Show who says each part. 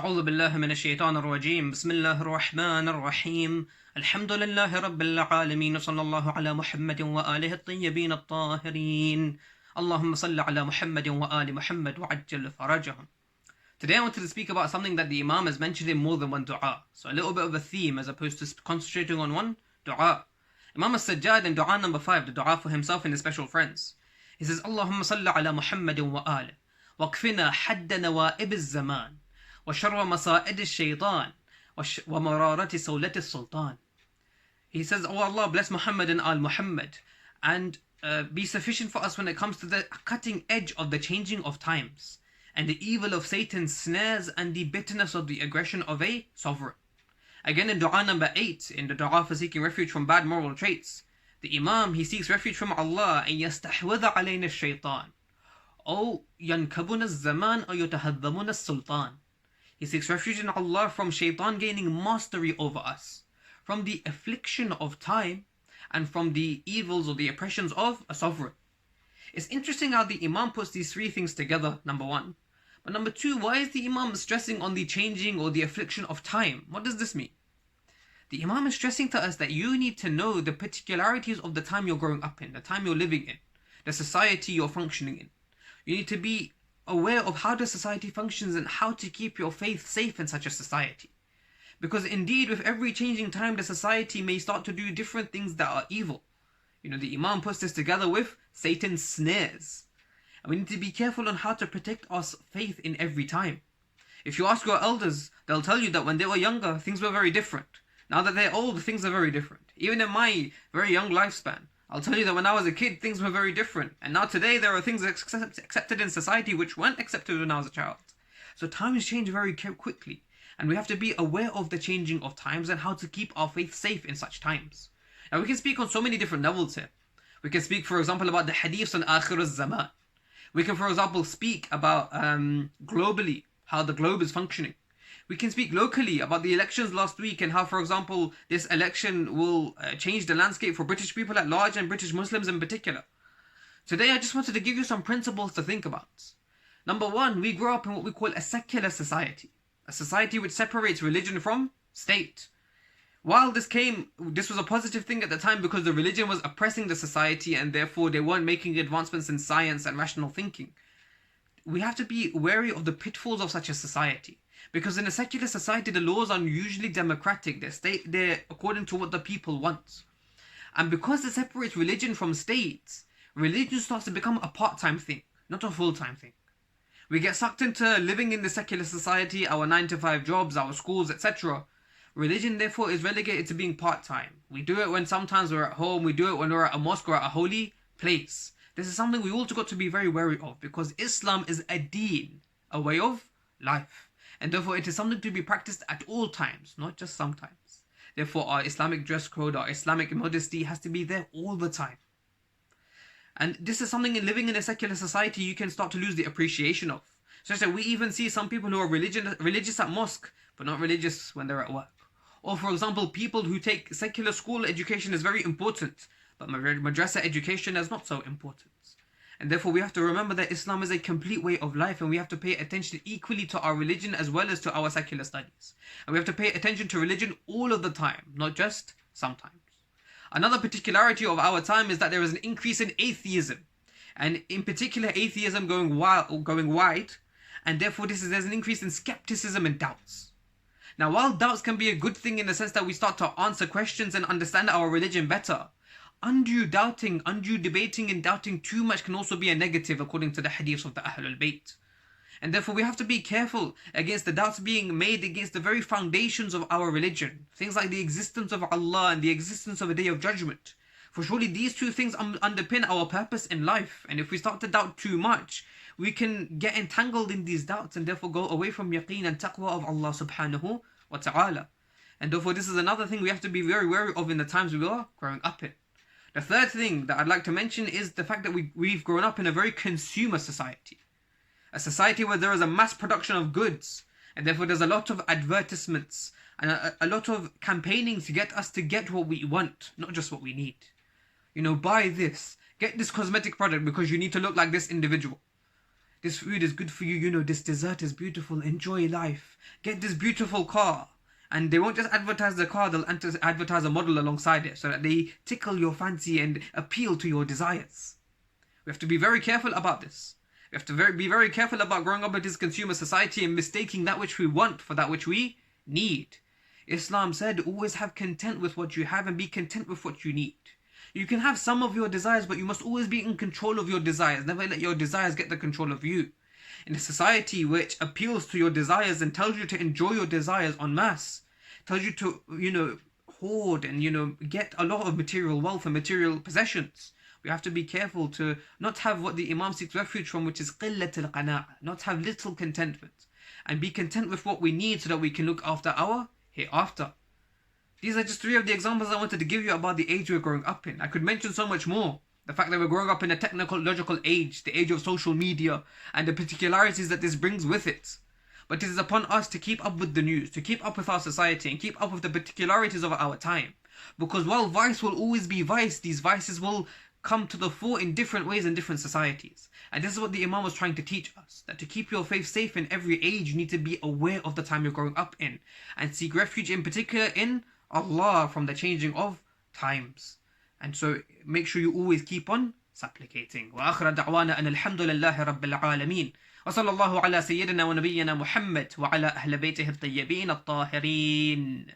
Speaker 1: أعوذ بالله من الشيطان الرجيم بسم الله الرحمن الرحيم الحمد لله رب العالمين صلى الله على محمد وآله الطيبين الطاهرين اللهم صل على محمد وآل محمد وعجل فرجهم. Today I wanted to speak about something that the Imam has mentioned in more than one dua. So a little bit of a theme as opposed to concentrating on one dua. Imam Sajjad in dua number 5, the dua for himself and his special friends. He says, Allahumma salli ala Muhammadin wa ali waqfina hadda nawa'ib az-zaman وشر مصائد الشيطان ومرارة سولة السلطان. He says, Oh Allah, bless Muhammad and Al Muhammad, and be sufficient for us when it comes to the cutting edge of the changing of times, and the evil of Satan's snares, and the bitterness of the aggression of a sovereign. Again in dua number 8, in the dua for seeking refuge from bad moral traits, the Imam, he seeks refuge from Allah, and يستحوذ علينا الشيطان أو ينكبنا الزمان أو يتهذمنا السلطان. He seeks refuge in Allah from shaitan gaining mastery over us, from the affliction of time, and from the evils or the oppressions of a sovereign. It's interesting how the Imam puts these three things together, number one. But number two, why is the Imam stressing on the changing or the affliction of time? What does this mean? The Imam is stressing to us that you need to know the particularities of the time you're growing up in, the time you're living in, the society you're functioning in. You need to be aware of how the society functions and how to keep your faith safe in such a society. Because indeed, with every changing time, the society may start to do different things that are evil. The Imam puts this together with Satan's snares. And we need to be careful on how to protect our faith in every time. If you ask your elders, they'll tell you that when they were younger, things were very different. Now that they're old, things are very different. Even in my very young lifespan, I'll tell you that when I was a kid, things were very different. And now today, there are things accepted in society which weren't accepted when I was a child. So times change very quickly. And we have to be aware of the changing of times and how to keep our faith safe in such times. Now we can speak on so many different levels here. We can speak, for example, about the hadiths on Akhir az-Zaman. We can, for example, speak about globally, how the globe is functioning. We can speak locally about the elections last week and how, for example, this election will change the landscape for British people at large and British Muslims in particular. Today, I just wanted to give you some principles to think about. Number one, we grow up in what we call a secular society. A society which separates religion from state. While this was a positive thing at the time because the religion was oppressing the society and therefore they weren't making advancements in science and rational thinking. We have to be wary of the pitfalls of such a society. Because in a secular society, the laws are usually democratic. They're according to what the people want. And because it separates religion from states, religion starts to become a part-time thing, not a full-time thing. We get sucked into living in the secular society, our 9-to-5 jobs, our schools, etc. Religion, therefore, is relegated to being part-time. We do it when sometimes we're at home, we do it when we're at a mosque or at a holy place. This is something we all got to be very wary of because Islam is a deen, a way of life. And therefore it is something to be practiced at all times, not just sometimes. Therefore our Islamic dress code, our Islamic modesty has to be there all the time. And this is something in living in a secular society you can start to lose the appreciation of. Such that we even see some people who are religious at mosque, but not religious when they're at work. Or for example, people who take secular school education is very important, but madrasa education is not so important. And therefore we have to remember that Islam is a complete way of life and we have to pay attention equally to our religion as well as to our secular studies. And we have to pay attention to religion all of the time, not just sometimes. Another particularity of our time is that there is an increase in atheism. And in particular atheism going wide, and therefore there's an increase in skepticism and doubts. Now while doubts can be a good thing in the sense that we start to answer questions and understand our religion better, undue doubting, undue debating and doubting too much can also be a negative according to the hadiths of the Ahlul Bayt. And therefore we have to be careful against the doubts being made against the very foundations of our religion. Things like the existence of Allah and the existence of a day of judgment. For surely these two things underpin our purpose in life. And if we start to doubt too much, we can get entangled in these doubts and therefore go away from yaqeen and taqwa of Allah subhanahu wa ta'ala. And therefore this is another thing we have to be very wary of in the times we are growing up in. The third thing that I'd like to mention is the fact that we've grown up in a very consumer society. A society where there is a mass production of goods, and therefore there's a lot of advertisements and a lot of campaigning to get us to get what we want, not just what we need. Buy this, get this cosmetic product because you need to look like this individual. This food is good for you, this dessert is beautiful, enjoy life. Get this beautiful car. And they won't just advertise the car, they'll advertise a model alongside it so that they tickle your fancy and appeal to your desires. We have to be very careful about this. We have to be very careful about growing up in this consumer society and mistaking that which we want for that which we need. Islam said, always have content with what you have and be content with what you need. You can have some of your desires, but you must always be in control of your desires. Never let your desires get the control of you. In a society which appeals to your desires and tells you to enjoy your desires en masse, tells you to, hoard and, get a lot of material wealth and material possessions, we have to be careful to not have what the Imam seeks refuge from, which is qillat al-qana'a, not have little contentment, and be content with what we need so that we can look after our hereafter. These are just 3 of the examples I wanted to give you about the age we're growing up in. I could mention so much more. The fact that we're growing up in a technological age, the age of social media, and the particularities that this brings with it. But it is upon us to keep up with the news, to keep up with our society, and keep up with the particularities of our time. Because while vice will always be vice, these vices will come to the fore in different ways in different societies. And this is what the Imam was trying to teach us, that to keep your faith safe in every age, you need to be aware of the time you're growing up in, and seek refuge in particular in Allah from the changing of times. And so make sure you always keep on supplicating. وآخر دعوانا أن الحمد لله رب العالمين وصلى الله على سيدنا ونبينا محمد وعلى أهل بيته الطيبين الطاهرين.